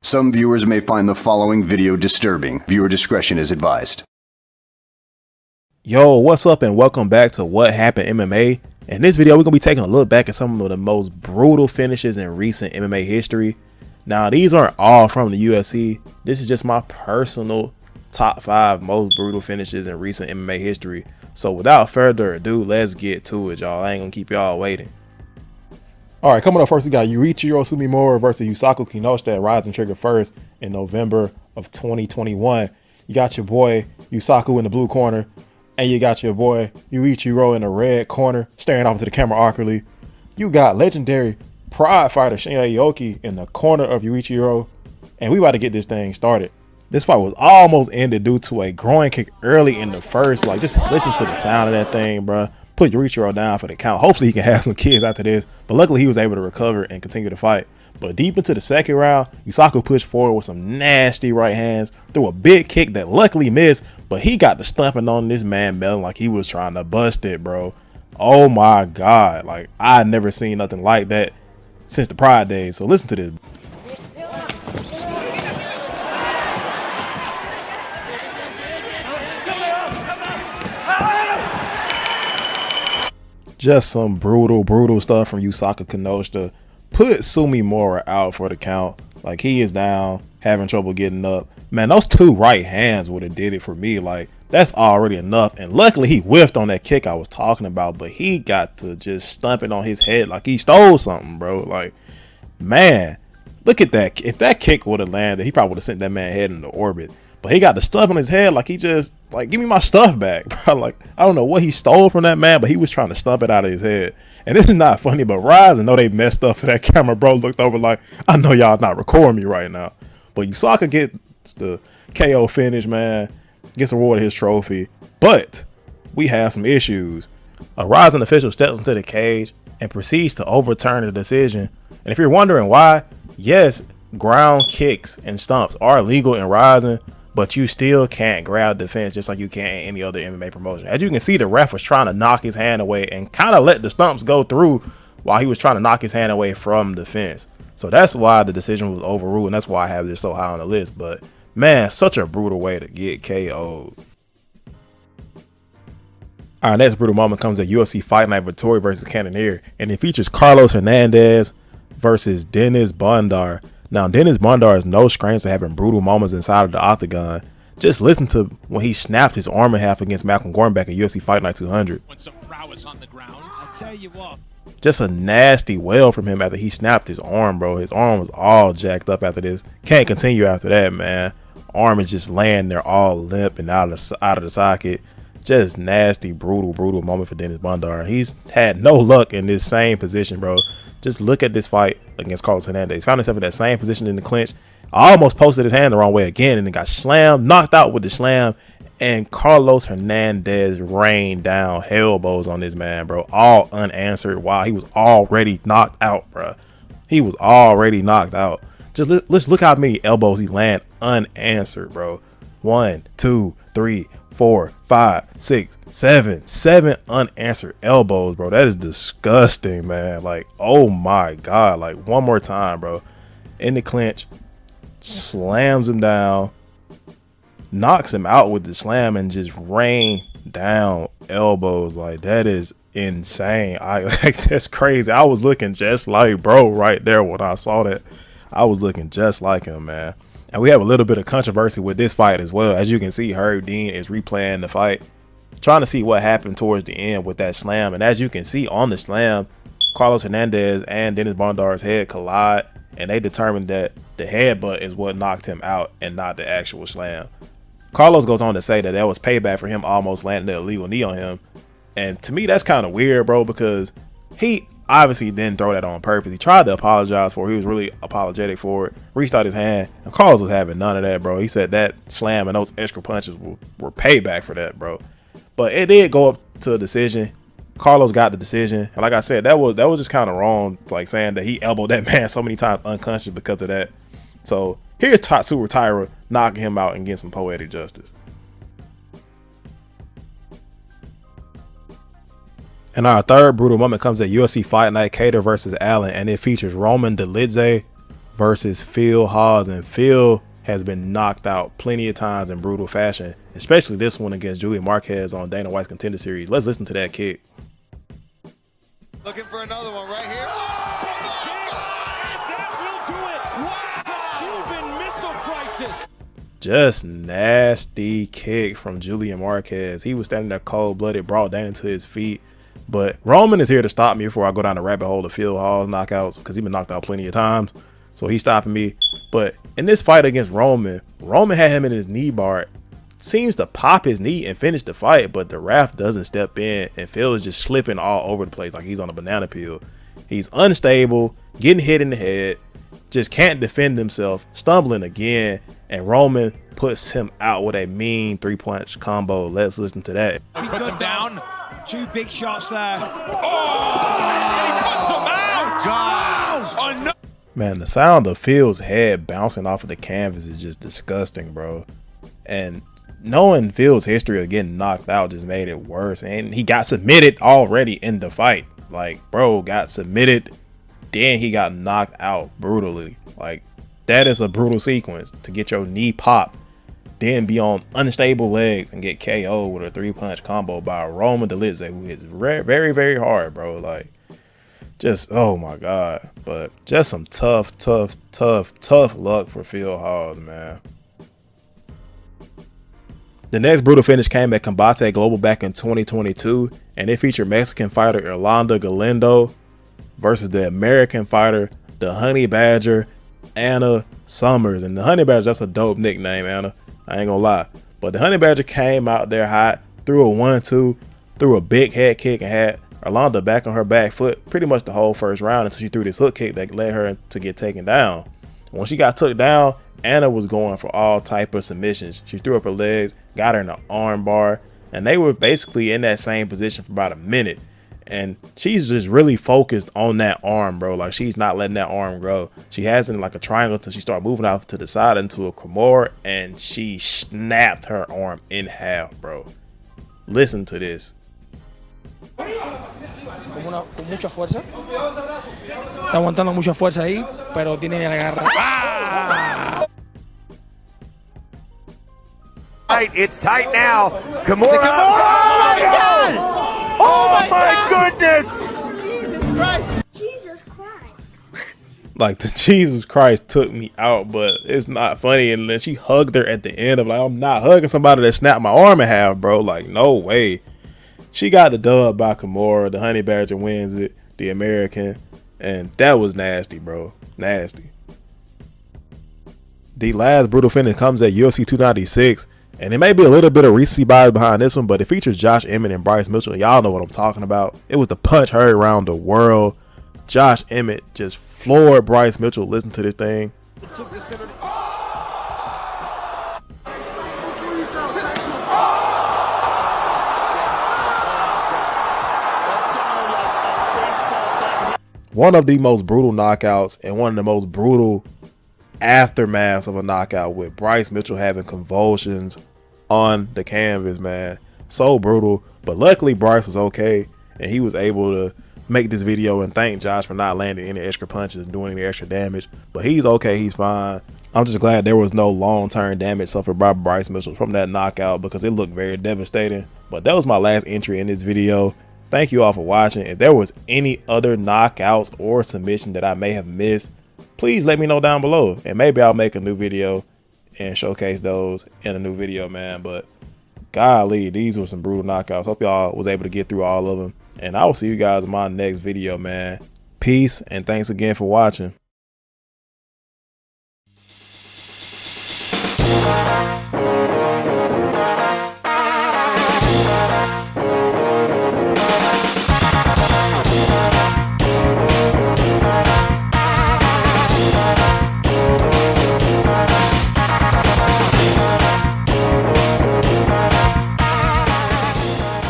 Some viewers may find the following video disturbing. Viewer discretion is advised. Yo, what's up and welcome back to What Happened MMA. In this video, we're going to be taking a look back at some of the most brutal finishes in recent MMA history. Now, these aren't all from the UFC. This is just my personal top 5 most brutal finishes in recent MMA history. So without further ado, let's get to it, y'all. I ain't going to keep y'all waiting. All right, coming up first, we got Uiro Sumio versus Yusuke Kinoshita at Rising Trigger first in November of 2021. You got your boy Yusuke in the blue corner, and you got your boy Uiro in the red corner, staring off into the camera awkwardly. You got legendary Pride fighter Shinya Aoki in the corner of Uiro, and we about to get this thing started. This fight was almost ended due to a groin kick early in the first. Like, just listen to the sound of that thing, bruh. Put Uiro down for the count. Hopefully he can have some kids after this, but luckily he was able to recover and continue to fight. But deep into the second round, Yusuke pushed forward with some nasty right hands, threw a big kick that luckily missed, but he got the stumping on this man melon like he was trying to bust it, bro. Oh my God, like I never seen nothing like that since the Pride days. So listen to this. Just some brutal stuff from Yusuke Kinoshita. Put Sumio out for the count. Like, he is down, having trouble getting up. Man, those two right hands would have did it for me. Like, that's already enough. And luckily he whiffed on that kick I was talking about, but he got to just stump it on his head like he stole something, bro. Like, man, look at that. If that kick would have landed, he probably would have sent that man head into orbit. But he got the stuff on his head like he just, like, give me my stuff back, bro. Like, I don't know what he stole from that man, but he was trying to stump it out of his head. And this is not funny, but Rise, I know they messed up for that camera, bro. Looked over like, I know y'all not recording me right now. But Yusuke gets the KO finish, man. Gets awarded his trophy. But we have some issues. A Rising official steps into the cage and proceeds to overturn the decision. And if you're wondering why, yes, ground kicks and stumps are illegal in Rising, but you still can't grab defense just like you can in any other MMA promotion. As you can see, the ref was trying to knock his hand away and kind of let the stumps go through while he was trying to knock his hand away from the fence. So that's why the decision was overruled, and that's why I have this so high on the list. But man, such a brutal way to get KO'd. Our next brutal moment comes at UFC Fight Night Vittori versus Cannoneer, and it features Carlos Hernandez versus Dennis Bondar. Now, Dennis Bondar is no stranger to having brutal moments inside of the octagon. Just listen to when he snapped his arm in half against Malcolm Gordon back at UFC Fight Night 200. Just a nasty wail from him after he snapped his arm, bro. His arm was all jacked up after this. Can't continue after that, man. Arm is just laying there all limp and out of the socket. Just nasty, brutal moment for Dennis Bondar. He's had no luck in this same position, bro. Just look at this fight against Carlos Hernandez. Found himself in that same position in the clinch. Almost posted his hand the wrong way again and then got slammed, knocked out with the slam. And Carlos Hernandez rained down elbows on this man, bro. All unanswered while he was already knocked out, bro. He was already knocked out. Just let's look how many elbows he land unanswered, bro. 1, 2, 3, 4, 5, 6, 7 unanswered elbows, bro. That is disgusting, man. Like, oh my God. Like, one more time, bro. In the clinch, slams him down, knocks him out with the slam, and just rain down elbows. Like, that is insane. That's crazy. I was looking just like bro right there when I saw that. I was looking just like him, man. And we have a little bit of controversy with this fight as well. As you can see, Herb Dean is replaying the fight, trying to see what happened towards the end with that slam. And as you can see on the slam, Carlos Hernandez and Dennis Bondar's head collide, and they determined that the headbutt is what knocked him out and not the actual slam. Carlos goes on to say that was payback for him almost landing the illegal knee on him. And to me, that's kind of weird, bro, because he obviously didn't throw that on purpose. He tried to apologize for it. He was really apologetic for it. Reached out his hand, and Carlos was having none of that, bro. He said that slam and those extra punches were payback for that, bro. But it did go up to a decision. Carlos got the decision, and like I said, that was just kind of wrong, like saying that he elbowed that man so many times unconscious because of that. So here's Tatsuya Taira knocking him out and getting some poetic justice. And our third brutal moment comes at UFC Fight Night Cater versus Allen, and it features Roman Dolidze versus Phil Hawes. And Phil has been knocked out plenty of times in brutal fashion, especially this one against Julian Marquez on Dana White's Contender Series. Let's listen to that kick. Looking for another one right here. That will do it. Wow. Cuban Missile Crisis. Just nasty kick from Julian Marquez. He was standing there cold-blooded, brought Dana to his feet. But Roman is here to stop me before I go down the rabbit hole of Phil Hawes knockouts, because he's been knocked out plenty of times. So he's stopping me. But in this fight against Roman had him in his knee bar. Seems to pop his knee and finish the fight, but the ref doesn't step in, and Phil is just slipping all over the place like he's on a banana peel. He's unstable, getting hit in the head, just can't defend himself, stumbling again, and Roman puts him out with a mean 3-punch combo. Let's listen to that. He puts him down. 2 big shots there. Oh! He puts him out! Gosh! Oh, no. Man, the sound of Phil's head bouncing off of the canvas is just disgusting, bro. And knowing Phil's history of getting knocked out just made it worse. And he got submitted already in the fight. Like, bro got submitted, then he got knocked out brutally. Like, that is a brutal sequence to get your knee popped, then be on unstable legs and get KO'd with a 3-punch combo by Roman Dolidze, who is very, very hard, bro. Like, just, oh my God. But just some tough luck for Phil Hawes, man. The next brutal finish came at Combate Global back in 2022, and it featured Mexican fighter Galindo versus the American fighter, the Honey Badger, Anna Summers. And the Honey Badger, that's a dope nickname, Anna. I ain't gonna lie. But the Honey Badger came out there hot, threw a 1-2, threw a big head kick, and had Orlando back on her back foot pretty much the whole first round until she threw this hook kick that led her to get taken down. When she got took down, Anna was going for all type of submissions. She threw up her legs, got her in an arm bar, and they were basically in that same position for about a minute. And she's just really focused on that arm, bro. Like, she's not letting that arm grow. She has it in like a triangle until she started moving out to the side into a Kimura, and she snapped her arm in half, bro. Listen to this. Con mucha fuerza. Está aguantando mucha fuerza ahí, pero tiene la garra. ¡Ah! It's tight now. Kimura. Oh my God! Oh my goodness! Jesus Christ. Like, the Jesus Christ took me out, but it's not funny. And then she hugged her at the end of, like, I'm not hugging somebody that snapped my arm in half, bro. Like, no way. She got the dub by Kimura. The Honey Badger wins it, the American. And that was nasty, bro. Nasty. The last brutal finish comes at UFC 296. And it may be a little bit of recency bias behind this one, but it features Josh Emmett and Bryce Mitchell. Y'all know what I'm talking about. It was the punch heard around the world. Josh Emmett just floored Bryce Mitchell. Listen to this thing. One of the most brutal knockouts and one of the most brutal aftermaths of a knockout, with Bryce Mitchell having convulsions on the canvas, man. So brutal. But luckily Bryce was okay, and he was able to make this video and thank Josh for not landing any extra punches and doing any extra damage. But he's okay, he's fine. I'm just glad there was no long-term damage suffered by Bryce Mitchell from that knockout, because it looked very devastating. But that was my last entry in this video. Thank you all for watching. If there was any other knockouts or submission that I may have missed, please let me know down below, and maybe I'll make a new video and showcase those in a new video, man. But golly, these were some brutal knockouts. Hope y'all was able to get through all of them, and I will see you guys in my next video, man. Peace, and thanks again for watching.